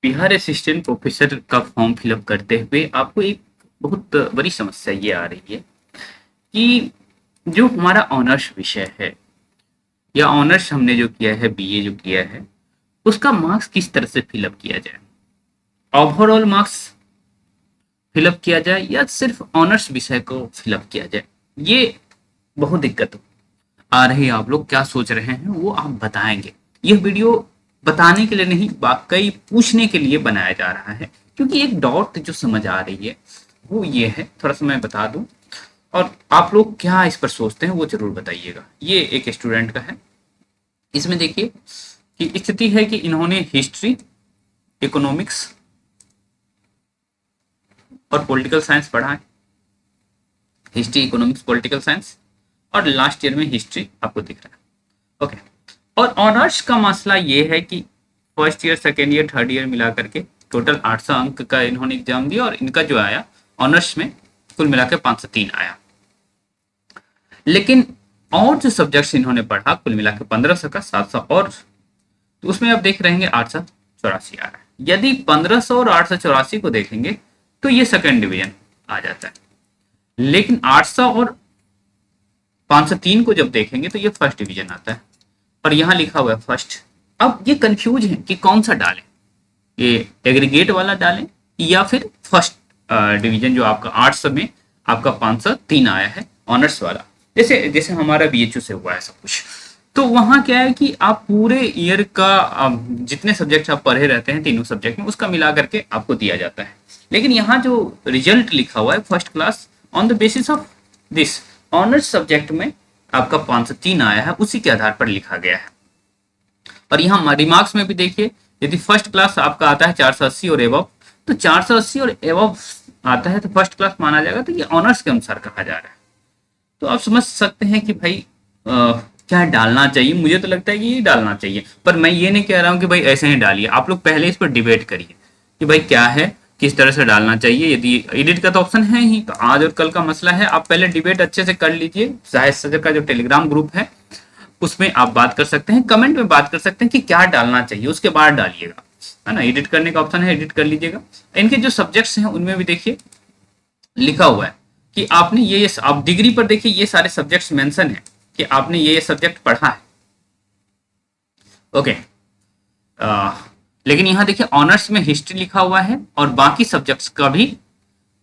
Bihar assistant professor का form fill up करते हुए आपको एक बहुत बड़ी समस्या ये आ रही है कि जो हमारा ऑनर्स विषय है या ऑनर्स हमने जो किया है, बीए जो किया है, उसका मार्क्स किस तरह से फिलअप किया जाए। ओवरऑल मार्क्स फिलअप किया जाए या सिर्फ ऑनर्स विषय को फिलअप किया जाए, ये बहुत दिक्कत आ रही है। आप लोग क्या सोच रहे हैं वो आप बताएंगे। यह वीडियो बताने के लिए नहीं, वाकई पूछने के लिए बनाया जा रहा है, क्योंकि एक डॉट जो समझ आ रही है वो ये है, थोड़ा सा मैं बता दूं और आप लोग क्या इस पर सोचते हैं वो जरूर बताइएगा। ये एक स्टूडेंट का है। इसमें देखिए कि स्थिति है कि इन्होंने हिस्ट्री, इकोनॉमिक्स और पॉलिटिकल साइंस पढ़ा है। हिस्ट्री, इकोनॉमिक्स, पॉलिटिकल साइंस, और लास्ट ईयर में हिस्ट्री आपको दिख रहा है। ओके। और ऑनर्स का मसला ये है कि first year, second year, third year मिला करके टोटल 800 अंक का इन्होंने एग्जाम दिया और इनका जो आया ऑनर्स में कुल मिला के 503 आया। लेकिन और जो सब्जेक्ट्स इन्होंने पढ़ा कुल मिला के 1500 का 700 और, तो उसमें आप देख रहे हैं 884 आ रहा है। यदि 1500 और 884 को देखेंगे तो ये सेकेंड डिवीजन आ जाता है, लेकिन 800 और 503 को जब देखेंगे तो ये फर्स्ट डिवीजन आता है और यहाँ लिखा हुआ है फर्स्ट। अब ये कंफ्यूज है कि कौन सा डालें, ये एग्रीगेट वाला डालें या फिर फर्स्ट डिवीजन जो आपका 800 में आपका 503 आया है ऑनर्स वाला, जैसे जैसे हमारा बीएचयू से हुआ है सब कुछ। तो वहाँ क्या है कि आप पूरे ईयर का जितने सब्जेक्ट आप पढ़े रहते हैं तीनों सब्जेक्ट में, उसका मिला करके आपको दिया जाता है। लेकिन यहाँ जो रिजल्ट लिखा हुआ है first class on the basis of this honours subject में आपका 503 आया है, उसी के आधार पर लिखा गया है। और यहाँ रिमार्क्स में भी देखिए, यदि फर्स्ट क्लास आपका आता है 480 और एबव, तो 480 और एबव आता है तो फर्स्ट क्लास माना जाएगा, तो ये ऑनर्स के अनुसार कहा जा रहा है। तो आप समझ सकते हैं कि भाई क्या डालना चाहिए। मुझे तो लगता है कि ये डालना चाहिए, पर मैं ये नहीं कह रहा हूँ कि भाई ऐसे ही डालिए। आप लोग पहले इस पर डिबेट करिए कि भाई क्या है, किस तरह से डालना चाहिए। यदि एडिट का तो ऑप्शन है ही, तो आज और कल का मसला है, आप पहले डिबेट अच्छे से कर लीजिए। साहित्य सदर का जो टेलीग्राम ग्रुप है उसमें आप बात कर सकते हैं, कमेंट में बात कर सकते हैं कि क्या डालना चाहिए, उसके बाद डालिएगा, है ना। एडिट करने का ऑप्शन है, एडिट कर लीजिएगा। इनके जो सब्जेक्ट्स हैं उनमें भी देखिए लिखा हुआ है कि आपने ये आप डिग्री पर देखिए ये सारे सब्जेक्ट्स मेंशन है कि आपने ये सब्जेक्ट पढ़ा है। ओके। लेकिन यहाँ देखिए ऑनर्स में हिस्ट्री लिखा हुआ है और बाकी सब्जेक्ट्स का भी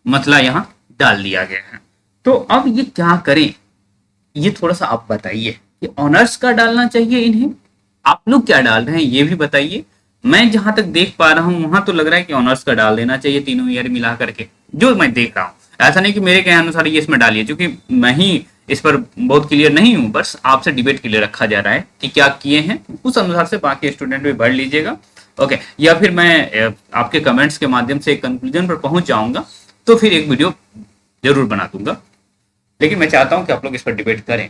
मतलब यहाँ डाल दिया गया है। तो अब ये क्या करें, ये थोड़ा सा आप बताइए कि ऑनर्स का डालना चाहिए इन्हें, आप लोग क्या डाल रहे हैं ये भी बताइए। मैं जहां तक देख पा रहा हूं वहां तो लग रहा है कि ऑनर्स का डाल देना चाहिए, तीनों ईयर मिला करके जो मैं देख रहा हूँ। ऐसा नहीं कि मेरे कहने अनुसार ये इसमें डालिए, क्योंकि मैं ही इस पर बहुत क्लियर नहीं हूँ, बस आपसे डिबेट के लिए रखा जा रहा है कि क्या किए हैं, उस अनुसार से बाकी स्टूडेंट भी पढ़ लीजिएगा। ओके। या फिर मैं आपके कमेंट्स के माध्यम से एक कंक्लूजन पर पहुंच जाऊंगा तो फिर एक वीडियो जरूर बना दूंगा, लेकिन मैं चाहता हूं कि आप लोग इस पर डिबेट करें।